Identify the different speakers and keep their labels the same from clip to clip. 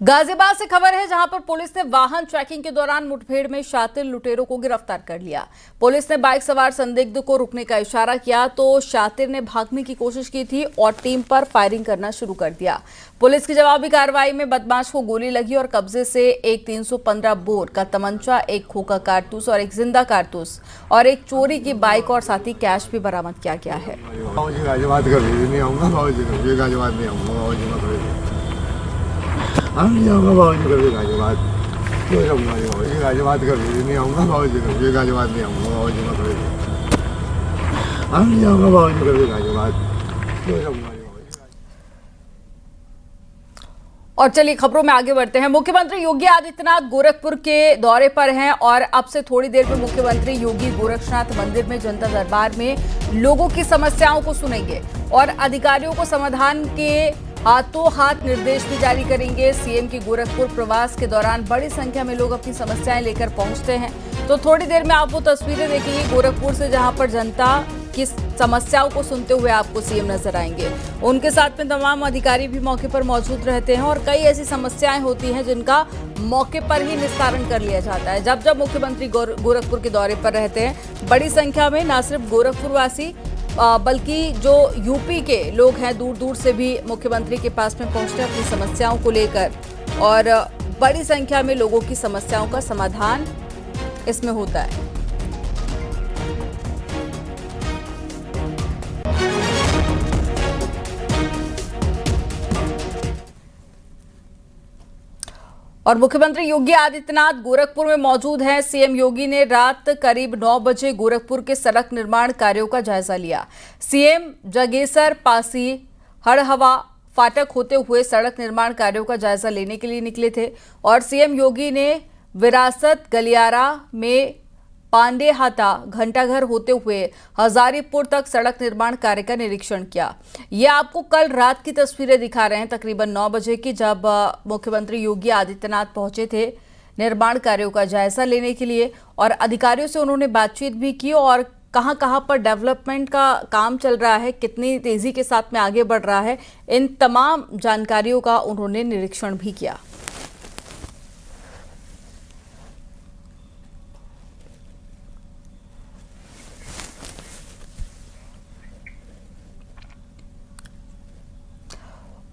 Speaker 1: गाजियाबाद से खबर है, जहां पर पुलिस ने वाहन चेकिंग के दौरान मुठभेड़ में शातिर लुटेरों को गिरफ्तार कर लिया। पुलिस ने बाइक सवार संदिग्ध को रुकने का इशारा किया तो शातिर ने भागने की कोशिश की थी और टीम पर फायरिंग करना शुरू कर दिया। पुलिस की जवाबी कार्रवाई में बदमाश को गोली लगी और कब्जे से एक 315 बोर का तमंचा, एक खोखा कारतूस और एक जिंदा कारतूस और एक चोरी की बाइक और साथ ही कैश भी बरामद किया गया है।
Speaker 2: हम नहीं आऊँगा बाबूजी कभी गाजियाबाद, क्यों जाऊँगा बाबूजी गाजियाबाद कभी नहीं आऊँगा बाबूजी कभी गाजियाबाद नहीं आऊँगा बाबूजी मैं कभी हम नहीं आऊँगा बाबूजी कभी गाजियाबाद, क्यों जाऊँगा।
Speaker 1: और चलिए खबरों में आगे बढ़ते हैं। मुख्यमंत्री योगी आदित्यनाथ गोरखपुर के दौरे पर हैं और अब से थोड़ी देर में मुख्यमंत्री योगी गोरक्षनाथ मंदिर में जनता दरबार में लोगों की समस्याओं को सुनेंगे और अधिकारियों को समाधान के हाथों हाथ निर्देश भी जारी करेंगे। सीएम की गोरखपुर प्रवास के दौरान बड़ी संख्या में लोग अपनी समस्याएं लेकर पहुंचते हैं, तो थोड़ी देर में आप वो तस्वीरें देखेंगे गोरखपुर से, जहां पर जनता की समस्याओं को सुनते हुए आपको सीएम नजर आएंगे। उनके साथ में तमाम अधिकारी भी मौके पर मौजूद रहते हैं और कई ऐसी समस्याएं होती हैं जिनका मौके पर ही निस्तारण कर लिया जाता है। जब जब मुख्यमंत्री गोरखपुर के दौरे पर रहते हैं, बड़ी संख्या में न सिर्फ गोरखपुर वासी बल्कि जो यूपी के लोग हैं दूर दूर से भी मुख्यमंत्री के पास में पहुंचते हैं अपनी समस्याओं को लेकर और बड़ी संख्या में लोगों की समस्याओं का समाधान इसमें होता है। और मुख्यमंत्री योगी आदित्यनाथ गोरखपुर में मौजूद हैं। सीएम योगी ने रात करीब 9 बजे गोरखपुर के सड़क निर्माण कार्यों का जायजा लिया। सीएम जगेसर पासी हड़हवा फाटक होते हुए सड़क निर्माण कार्यों का जायजा लेने के लिए निकले थे और सीएम योगी ने विरासत गलियारा में पांडेहाता घंटाघर होते हुए हजारीपुर तक सड़क निर्माण कार्य का निरीक्षण किया। ये आपको कल रात की तस्वीरें दिखा रहे हैं, तकरीबन 9 बजे की, जब मुख्यमंत्री योगी आदित्यनाथ पहुंचे थे निर्माण कार्यों का जायजा लेने के लिए और अधिकारियों से उन्होंने बातचीत भी की और कहां पर डेवलपमेंट का काम चल रहा है, कितनी तेजी के साथ में आगे बढ़ रहा है, इन तमाम जानकारियों का उन्होंने निरीक्षण भी किया।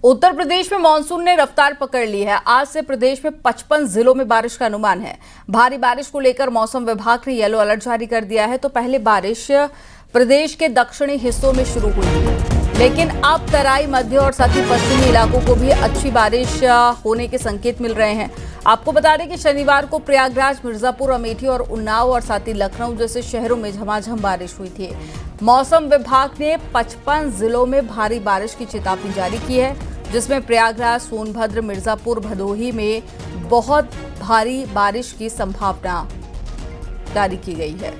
Speaker 1: उत्तर प्रदेश में मानसून ने रफ्तार पकड़ ली है। आज से प्रदेश में 55 जिलों में बारिश का अनुमान है। भारी बारिश को लेकर मौसम विभाग ने येलो अलर्ट जारी कर दिया है। तो पहले बारिश प्रदेश के दक्षिणी हिस्सों में शुरू हुई थी, लेकिन अब तराई, मध्य और साथ ही पश्चिमी इलाकों को भी अच्छी बारिश होने के संकेत मिल रहे हैं। आपको बता दें कि शनिवार को प्रयागराज, मिर्जापुर, अमेठी और उन्नाव और साथ ही लखनऊ जैसे शहरों में झमाझम बारिश हुई थी। मौसम विभाग ने 55 जिलों में भारी बारिश की चेतावनी जारी की है, जिसमें प्रयागराज, सोनभद्र, मिर्जापुर, भदोही में बहुत भारी बारिश की संभावना जारी की गई है।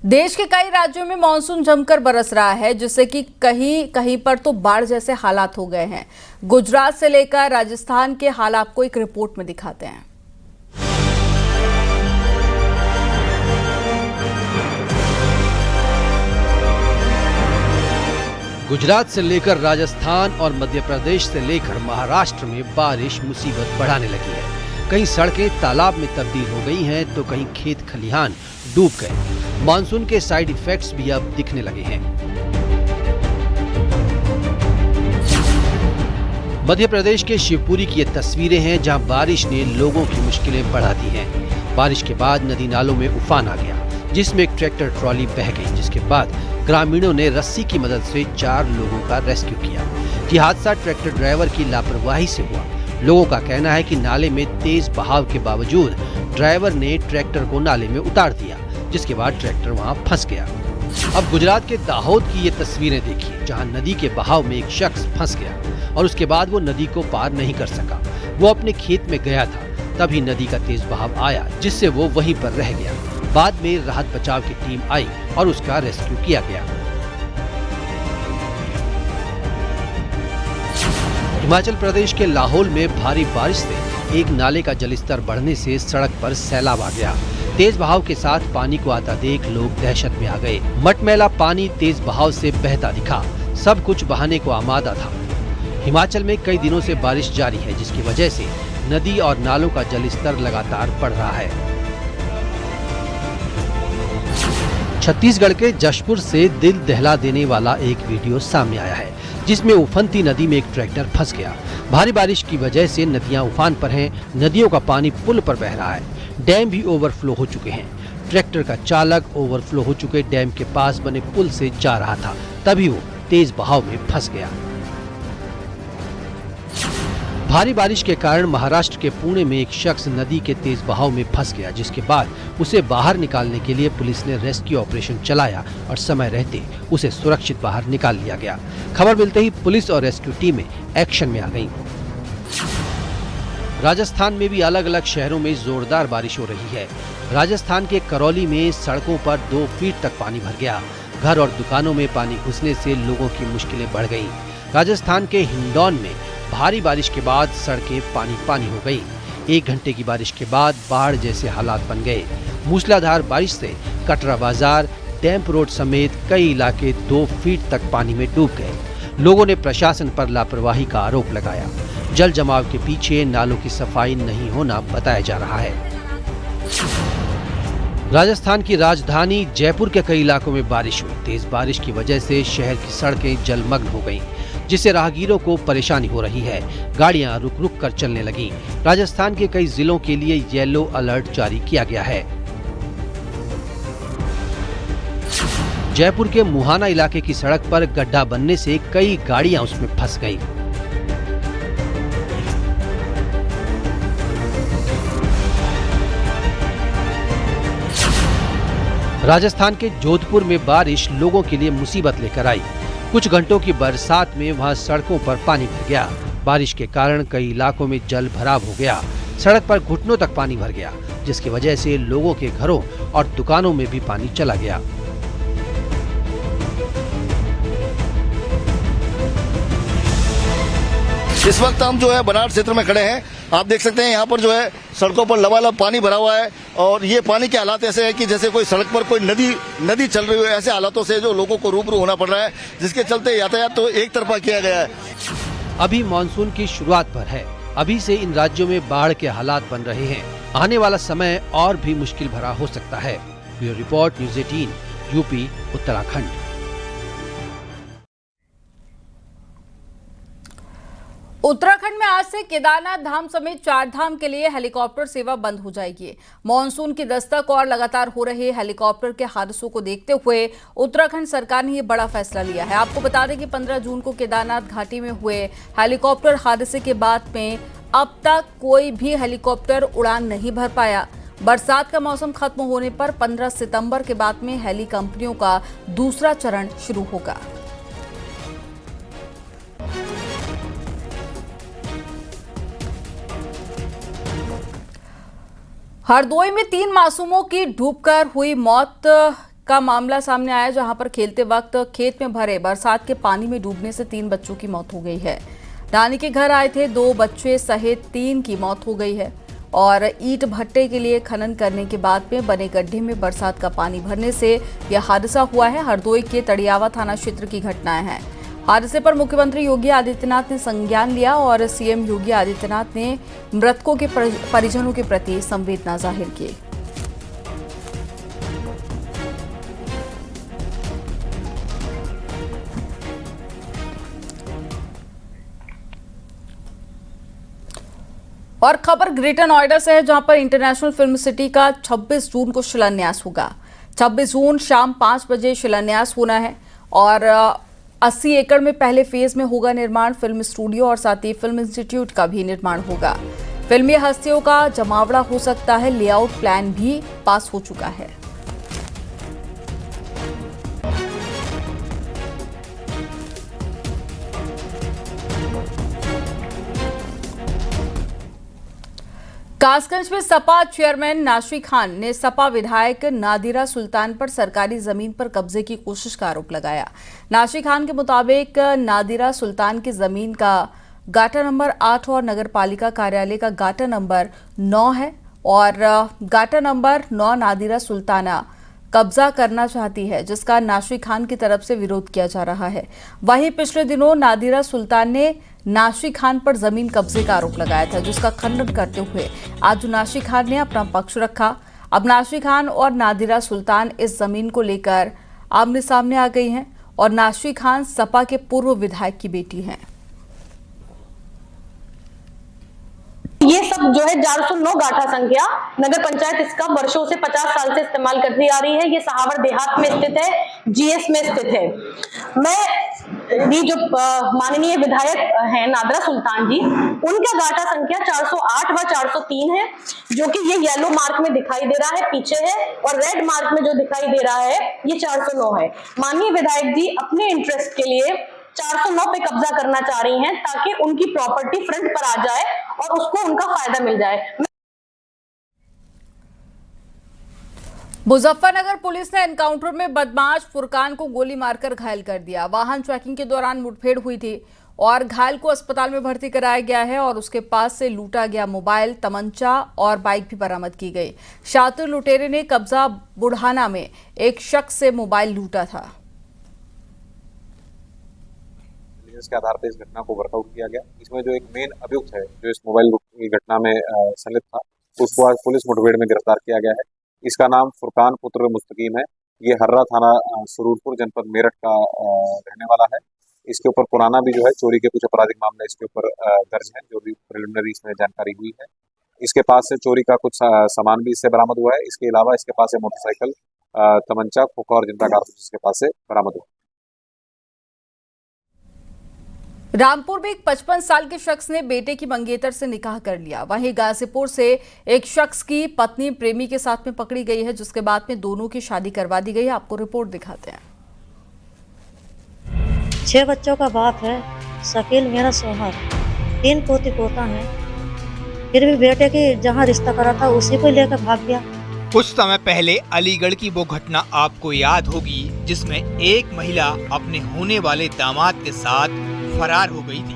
Speaker 1: देश के कई राज्यों में मानसून जमकर बरस रहा है, जिससे कि कहीं कहीं पर तो बाढ़ जैसे हालात हो गए हैं। गुजरात से लेकर राजस्थान के हाल आपको एक रिपोर्ट में दिखाते हैं।
Speaker 3: गुजरात से लेकर राजस्थान और मध्य प्रदेश से लेकर महाराष्ट्र में बारिश मुसीबत बढ़ाने लगी है। कहीं सड़कें तालाब में तब्दील हो गई हैं, तो कहीं खेत खलिहान डूब गए। मानसून के साइड इफेक्ट्स भी अब दिखने लगे हैं। मध्य प्रदेश के शिवपुरी की ये तस्वीरें हैं, जहां बारिश ने लोगों की मुश्किलें बढ़ा दी हैं। बारिश के बाद नदी नालों में उफान आ गया, जिसमें एक ट्रैक्टर ट्रॉली बह गई, जिसके बाद ग्रामीणों ने रस्सी की मदद से 4 लोगों का रेस्क्यू किया। ये हादसा ट्रैक्टर ड्राइवर की लापरवाही से हुआ। लोगों का कहना है कि नाले में तेज बहाव के बावजूद ड्राइवर ने ट्रैक्टर को नाले में उतार दिया, जिसके बाद ट्रैक्टर वहां फंस गया। अब गुजरात के दाहोद की ये तस्वीरें देखिए, जहां नदी के बहाव में एक शख्स फंस गया और उसके बाद वो नदी को पार नहीं कर सका। वो अपने खेत में गया था, तभी नदी का तेज बहाव आया, जिससे वो वहीं पर रह गया। बाद में राहत बचाव की टीम आई और उसका रेस्क्यू किया गया। हिमाचल प्रदेश के लाहौल में भारी बारिश से एक नाले का जलस्तर बढ़ने से सड़क पर सैलाब आ गया, तेज बहाव के साथ पानी को आता देख लोग दहशत में आ गए। मटमैला पानी तेज बहाव से बहता दिखा, सब कुछ बहाने को आमादा था। हिमाचल में कई दिनों से बारिश जारी है, जिसकी वजह से नदी और नालों का जलस्तर लगातार बढ़ रहा है। छत्तीसगढ़ के जशपुर से दिल दहला देने वाला एक वीडियो सामने आया है, जिसमें उफनती नदी में एक ट्रैक्टर फंस गया। भारी बारिश की वजह से नदियां उफान पर हैं, नदियों का पानी पुल पर बह रहा है, डैम भी ओवरफ्लो हो चुके हैं। ट्रैक्टर का चालक ओवरफ्लो हो चुके डैम के पास बने पुल से जा रहा था, तभी वो तेज बहाव में फंस गया। भारी बारिश के कारण महाराष्ट्र के पुणे में एक शख्स नदी के तेज बहाव में फंस गया, जिसके बाद उसे बाहर निकालने के लिए पुलिस ने रेस्क्यू ऑपरेशन चलाया और समय रहते उसे सुरक्षित बाहर निकाल लिया गया। खबर मिलते ही पुलिस और रेस्क्यू टीमें एक्शन में आ गईं। राजस्थान में भी अलग अलग शहरों में जोरदार बारिश हो रही है। राजस्थान के करौली में सड़कों पर 2 फीट तक पानी भर गया। घर और दुकानों में पानी घुसने से लोगों की मुश्किलें बढ़ गईं। राजस्थान के हिंडौन में भारी बारिश के बाद सड़कें पानी पानी हो गई। 1 घंटे की बारिश के बाद बाढ़ जैसे हालात बन गए। मूसलाधार बारिश से कटरा बाजार, डैम्प रोड समेत कई इलाके 2 फीट तक पानी में डूब गए। लोगों ने प्रशासन पर लापरवाही का आरोप लगाया। जल जमाव के पीछे नालों की सफाई नहीं होना बताया जा रहा है। राजस्थान की राजधानी जयपुर के कई इलाकों में बारिश हुई। तेज बारिश की वजह से शहर की सड़कें जलमग्न हो गईं, जिससे राहगीरों को परेशानी हो रही है। गाड़ियां रुक रुक कर चलने लगीं। राजस्थान के कई जिलों के लिए येलो अलर्ट जारी किया गया है। जयपुर के मुहाना इलाके की सड़क पर गड्ढा बनने से कई गाड़ियां उसमें फंस गईं। राजस्थान के जोधपुर में बारिश लोगों के लिए मुसीबत लेकर आई। कुछ घंटों की बरसात में वहां सड़कों पर पानी भर गया। बारिश के कारण कई इलाकों में जल भराव हो गया। सड़क पर घुटनों तक पानी भर गया, जिसकी वजह से लोगों के घरों और दुकानों में भी पानी चला गया।
Speaker 4: इस वक्त हम जो है बनारस क्षेत्र में खड़े हैं। आप देख सकते हैं यहाँ पर जो है सड़कों पर लबालब पानी भरा हुआ है और ये पानी के हालात ऐसे हैं कि जैसे कोई सड़क पर कोई नदी चल रही हो। ऐसे हालातों से जो लोगों को रूबरू होना पड़ रहा है, जिसके चलते यातायात तो एक तरफा किया गया है।
Speaker 3: अभी मानसून की शुरुआत पर है। अभी से इन राज्यों में बाढ़ के हालात बन रहे हैं। आने वाला समय और भी मुश्किल भरा हो सकता है। Bureau report, news 18, UP, Uttarakhand.
Speaker 1: Uttarakhand में आज से केदारनाथ धाम समेत 4 धाम के लिए हेलीकॉप्टर सेवा बंद हो जाएगी। मॉनसून की दस्तक और लगातार हो रहे हेलीकॉप्टर के हादसों को देखते हुए उत्तराखंड सरकार ने ये बड़ा फैसला लिया है। आपको बता दें कि 15 जून को केदारनाथ घाटी में हुए हेलीकॉप्टर हादसे के बाद में अब तक कोई भी हेलीकॉप्टर उड़ान नहीं भर पाया। बरसात का मौसम खत्म होने पर 15 सितंबर के बाद में हेली कंपनियों का दूसरा चरण शुरू होगा। हरदोई में 3 मासूमों की डूबकर हुई मौत का मामला सामने आया, जहां पर खेलते वक्त खेत में भरे बरसात के पानी में डूबने से 3 बच्चों की मौत हो गई है। नानी के घर आए थे 2 बच्चे सहित 3 की मौत हो गई है और ईंट भट्टे के लिए खनन करने के बाद में बने गड्ढे में बरसात का पानी भरने से यह हादसा हुआ है। हरदोई के तड़ियावा थाना क्षेत्र की घटनाएं हैं। हादसे पर मुख्यमंत्री योगी आदित्यनाथ ने संज्ञान लिया और सीएम योगी आदित्यनाथ ने मृतकों के परिजनों के प्रति संवेदना जाहिर की। और खबर ग्रेटर नोएडा से है, जहां पर इंटरनेशनल फिल्म सिटी का 26 जून को शिलान्यास होगा। 26 जून शाम 5 बजे शिलान्यास होना है और 80 एकड़ में पहले फेज में होगा निर्माण। फिल्म स्टूडियो और साथ ही फिल्म इंस्टीट्यूट का भी निर्माण होगा। फिल्मी हस्तियों का जमावड़ा हो सकता है। लेआउट प्लान भी पास हो चुका है। कासगंज में सपा चेयरमैन नाशी खान ने सपा विधायक नादिरा सुल्तान पर सरकारी जमीन पर कब्जे की कोशिश का आरोप लगाया। नाशी खान के मुताबिक नादिरा सुल्तान की जमीन का गाटा नंबर 8 और नगर पालिका कार्यालय का गाटा नंबर 9 है। और गाटा नंबर 9 नादिरा सुल्ताना कब्जा करना चाहती है, जिसका नाशी खान की तरफ से विरोध किया जा रहा है। वहीं पिछले दिनों नादिरा सुल्तान ने नाशी खान पर जमीन कब्जे का आरोप लगाया था, जिसका खंडन करते हुए आज नाशी खान ने अपना पक्ष रखा। अब नाशी खान और नादिरा सुल्तान इस जमीन को लेकर आमने सामने आ गई हैं और नाशी खान सपा के पूर्व विधायक की बेटी हैं।
Speaker 5: ये सब जो है 409 गाठा संख्या नगर पंचायत इसका वर्षों से 50 साल से इस्तेमाल करती आ रही है। ये सहावर देहात में स्थित है, जीएस में स्थित है। मैं भी जो माननीय विधायक हैं नादिरा सुल्तान जी, उनका गाठा संख्या 408 व 403 है, जो कि ये येलो मार्क में दिखाई दे रहा है पीछे है, और रेड मार्क में जो दिखाई दे रहा है ये 409 है। माननीय विधायक जी अपने इंटरेस्ट के लिए 409 पे कब्जा करना चाह रही हैं, ताकि उनकी प्रॉपर्टी फ्रंट पर आ जाए और उसको उनका फायदा मिल जाए।
Speaker 1: मुजफ्फरनगर पुलिस ने एनकाउंटर में बदमाश फुरकान को गोली मारकर घायल कर दिया। वाहन चेकिंग के दौरान मुठभेड़ हुई थी और घायल को अस्पताल में भर्ती कराया गया है और उसके पास से लूटा गया मोबाइल, तमंचा और बाइक भी बरामद की गई। शातिर लुटेरे ने कब्जा बुढ़ाना में एक शख्स से मोबाइल लूटा था।
Speaker 6: के आधार पर इस घटना को वर्कआउट किया गया। इसमें जो एक मेन अभियुक्त है जो इस मोबाइल लूट की घटना में संलिप्त था, उसको आज पुलिस मुठभेड़ में गिरफ्तार किया गया है। इसका नाम फुरकान पुत्र मुस्तकीम है। ये हर्रा थाना सुरूरपुर जनपद मेरठ का रहने वाला है। इसके ऊपर पुराना भी जो है चोरी के कुछ आपराधिक मामले इसके ऊपर दर्ज है, जो भी प्रिलिमिनरी इसमें जानकारी हुई है। इसके पास से चोरी का कुछ सामान भी इससे बरामद हुआ है। इसके अलावा इसके पास से मोटरसाइकिल, तमंचा, खोखा और जिंदा कारतूस इसके पास से बरामद हुआ।
Speaker 1: रामपुर में एक 55 साल के शख्स ने बेटे की मंगेतर से निकाह कर लिया। वहीं गाजीपुर से एक शख्स की पत्नी प्रेमी के साथ में पकड़ी गई है, जिसके बाद में दोनों की शादी करवा दी गई है। आपको रिपोर्ट दिखाते हैं।
Speaker 7: 6 बच्चों का बाप है, शकील मेरा शौहर, 3 पोती पोता है। फिर भी बेटे की जहाँ रिश्ता करा था उसी को लेकर भाग गया।
Speaker 8: कुछ समय पहले अलीगढ़ की वो घटना आपको याद होगी, जिसमें एक महिला अपने होने वाले दामाद के साथ फरार हो गई थी।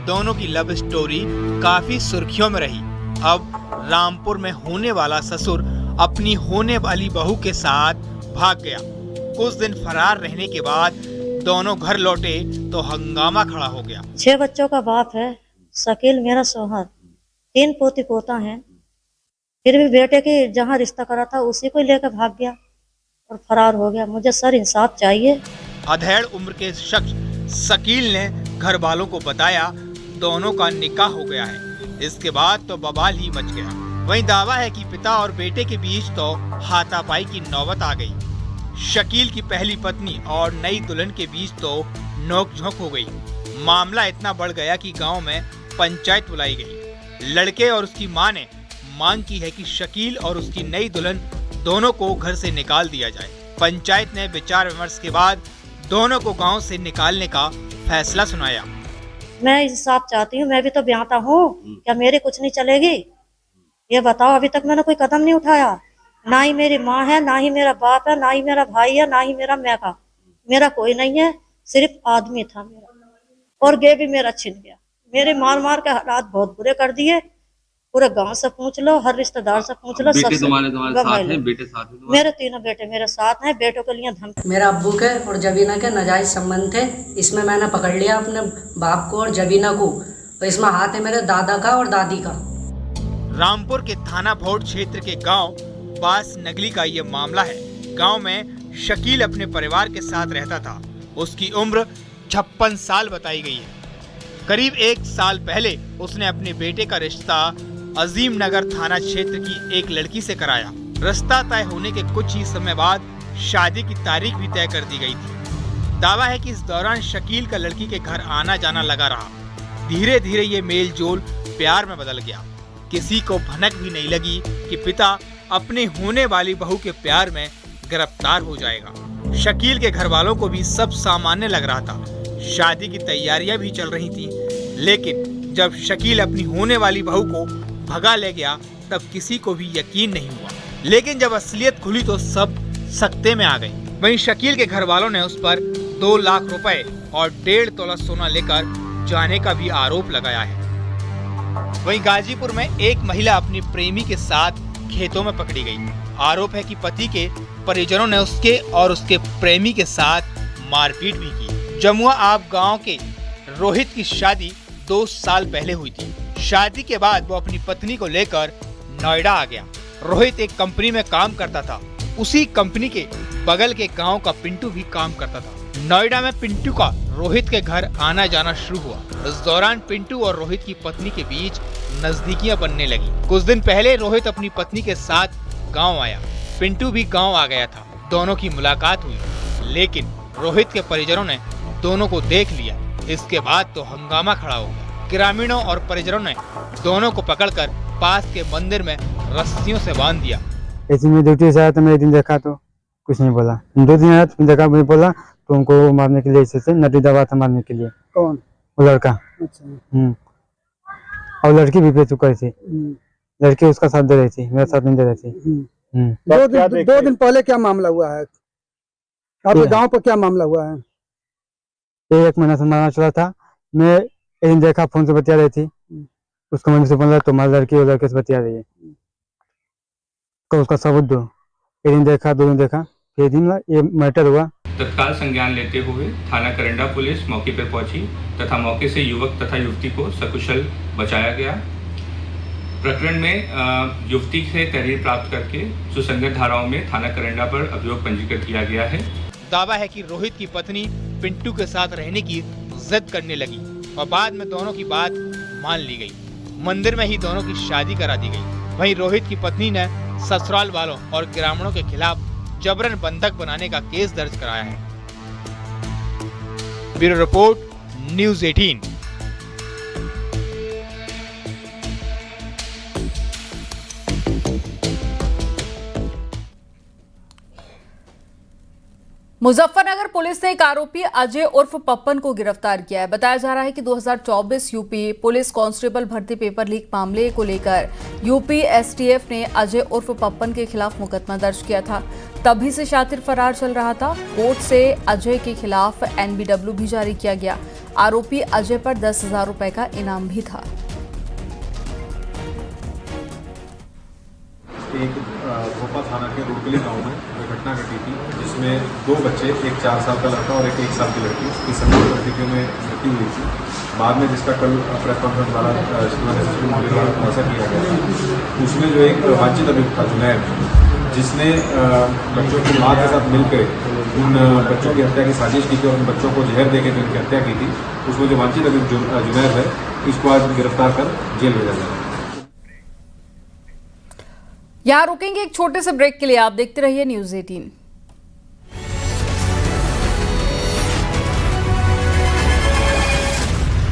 Speaker 8: दोनों की लव स्टोरी काफी सुर्खियों में रही। अब रामपुर में होने वाला ससुर अपनी होने वाली बहू के साथ भाग गया। कुछ दिन फरार रहने के बाद दोनों घर लौटे तो हंगामा खड़ा हो गया।
Speaker 7: 6 बच्चों का बाप है, शकील मेरा शौहर, 3 पोती पोता है। फिर भी बेटे की जहाँ रिश्ता करा था उसी को लेकर भाग गया और फरार हो गया। मुझे सर इंसाफ चाहिए।
Speaker 8: अधेड़ उम्र के शख्स शकील ने घर वालों को बताया दोनों का निकाह हो गया है। इसके बाद तो बवाल ही मच गया। वहीं दावा है कि पिता और बेटे के बीच तो हाथापाई की नौबत आ गई। शकील की पहली पत्नी और नई दुल्हन के बीच तो नोक-झोंक हो गई। मामला इतना बढ़ गया कि गांव में पंचायत बुलाई गई। लड़के और उसकी मां ने मांग की है कि शकील और उसकी नई दुल्हन दोनों को घर से निकाल दिया जाए। पंचायत ने विचार विमर्श के बाद दोनों को गांव से निकालने का फैसला सुनाया।
Speaker 7: मैं इंसाफ चाहती हूँ, मैं भी तो ब्याहता हूँ, क्या मेरी कुछ नहीं चलेगी? ये बताओ, अभी तक मैंने कोई कदम नहीं उठाया। ना ही मेरी माँ है, ना ही मेरा बाप है, ना ही मेरा भाई है, ना ही मेरा मैका। मेरा कोई नहीं है, सिर्फ आदमी था मेरा, और गे भी मेरा छिन गया। मेरे मार मार के हालात बहुत बुरे कर दिए। पूरे गांव से पूछ लो, हर रिश्तेदार से पूछ लो, सबसे मेरे 3 बेटे मेरे साथ हैं। बेटों के लिए धमकी।
Speaker 9: मेरा अब्बू के और जबीना के नाजायज संबंध थे। इसमें मैंने पकड़ लिया अपने बाप को और जबीना को, और इसमें हाथ है मेरे दादा का और दादी का।
Speaker 8: रामपुर के थाना भोट क्षेत्र के गांव बास नगली का ये मामला है। गांव में शकील अपने परिवार के साथ रहता था। उसकी उम्र 56 साल बताई गई है। करीब 1 साल पहले उसने अपने बेटे का रिश्ता अजीम नगर थाना क्षेत्र की एक लड़की से कराया। रास्ता तय होने के कुछ ही समय बाद शादी की तारीख भी तय कर दी गई थी। दावा है कि इस दौरान शकील का लड़की के घर आना जाना लगा रहा। धीरे धीरे ये मेल जोल प्यार में बदल गया। किसी को भनक भी नहीं लगी कि पिता अपने होने वाली बहू के प्यार में गिरफ्तार हो जाएगा। शकील के घर वालों को भी सब सामान्य लग रहा था। शादी की तैयारियां भी चल रही थी, लेकिन जब शकील अपनी होने वाली बहू को भगा ले गया तब किसी को भी यकीन नहीं हुआ। लेकिन जब असलियत खुली तो सब सकते में आ गई। वहीं शकील के घर वालों ने उस पर 2 लाख रुपए और 1.5 तोला सोना लेकर जाने का भी आरोप लगाया है। वहीं गाजीपुर में एक महिला अपनी प्रेमी के साथ खेतों में पकड़ी गई। आरोप है कि पति के परिजनों ने उसके और उसके प्रेमी के साथ मारपीट भी की। जमुआ आप गांव के रोहित की शादी 2 साल पहले हुई थी। शादी के बाद वो अपनी पत्नी को लेकर नोएडा आ गया। रोहित एक कंपनी में काम करता था। उसी कंपनी के बगल के गांव का पिंटू भी काम करता था। नोएडा में पिंटू का रोहित के घर आना जाना शुरू हुआ। इस दौरान पिंटू और रोहित की पत्नी के बीच नजदीकियां बनने लगी। कुछ दिन पहले रोहित अपनी पत्नी के साथ गांव आया। पिंटू भी गांव आ गया था। दोनों की मुलाकात हुई, लेकिन रोहित के परिजनों ने दोनों को देख लिया। इसके बाद तो हंगामा खड़ा हो गया। ग्रामीणों और परिजनों ने दोनों को पकड़कर पास के मंदिर में रस्सियों से बांध दिया।
Speaker 10: ऐसे में ड्यूटी से आया तो मैं एक दिन देखा तो कुछ नहीं बोला। 2 दिन आया तो देखा, मैं बोला तो उनको मारने के लिए ऐसे नटी दबा था मारने के लिए।
Speaker 11: कौन?
Speaker 10: वो लड़का।
Speaker 11: अच्छा।
Speaker 10: और लड़की भी बेच चुकी थी। लड़की उसका साथ दे रही थी, मेरा साथ नहीं दे रही थी।
Speaker 11: 2 दिन पहले क्या मामला हुआ है आपके गांव पर? क्या मामला हुआ है?
Speaker 10: 1 महीना से मामला चला था। मैं एक दिन देखा, फोन से बतिया रही थी। उसको मम्मी से बोला तुम्हारी लड़की और लड़के से बतिया रही है, तो उसका सबूत दो। एक दिन देखा, 2 दिन देखा, फिर दिन ये मैटर हुआ।
Speaker 12: तत्काल संज्ञान लेते हुए थाना करंडा पुलिस मौके पर पहुंची तथा मौके से युवक तथा युवती को सकुशल बचाया गया। प्रकरण में युवती से तहरीर प्राप्त करके सुसंगत धाराओं में थाना करंडा पर अभियोग पंजीकृत किया गया है।
Speaker 8: दावा है कि रोहित की पत्नी पिंटू के साथ रहने की जिद करने लगी और बाद में दोनों की बात मान ली गई। मंदिर में ही दोनों की शादी करा दी गई। वहीं रोहित की पत्नी ने ससुराल वालों और ग्रामीणों के खिलाफ जबरन बंधक बनाने का केस दर्ज कराया है। Bureau report, news 18।
Speaker 1: Muzaffarnagar police ने एक आरोपी अजय उर्फ पप्पन को गिरफ्तार किया है। बताया जा रहा है कि 2024 यूपी पुलिस कांस्टेबल भर्ती पेपर लीक मामले को लेकर यूपी एसटीएफ ने अजय उर्फ पप्पन के खिलाफ मुकदमा दर्ज किया था। तभी से शातिर फरार चल रहा था। कोर्ट से अजय के खिलाफ NBW भी जारी किया गया। आरोपी अजय पर 10,000 रुपए का इनाम भी था।
Speaker 6: एक भोपा थाना के रुड़कली गांव में घटना घटी थी, जिसमें 2 बच्चे, एक 4 साल का लड़का और एक 1 साल की लड़की की संदिग्ध परिस्थितियों में मृत्यु हुई थी। बाद में जिसका कल प्रेस कॉन्फ्रेंस द्वारा खुलासा किया गया, उसमें जो एक वांछित अभियुक्त था जुनैद, जिसने बच्चों की माँ के साथ मिलकर उन बच्चों की हत्या की साजिश की थी और उन बच्चों को जहर देकर जो उनकी हत्या की थी, उसमें जो वांछित अभियुक्त जुनैद है, इसको आज गिरफ्तार कर जेल भेजा गया।
Speaker 1: यहाँ रुकेंगे एक छोटे से ब्रेक के लिए। आप देखते रहिए न्यूज़ 18।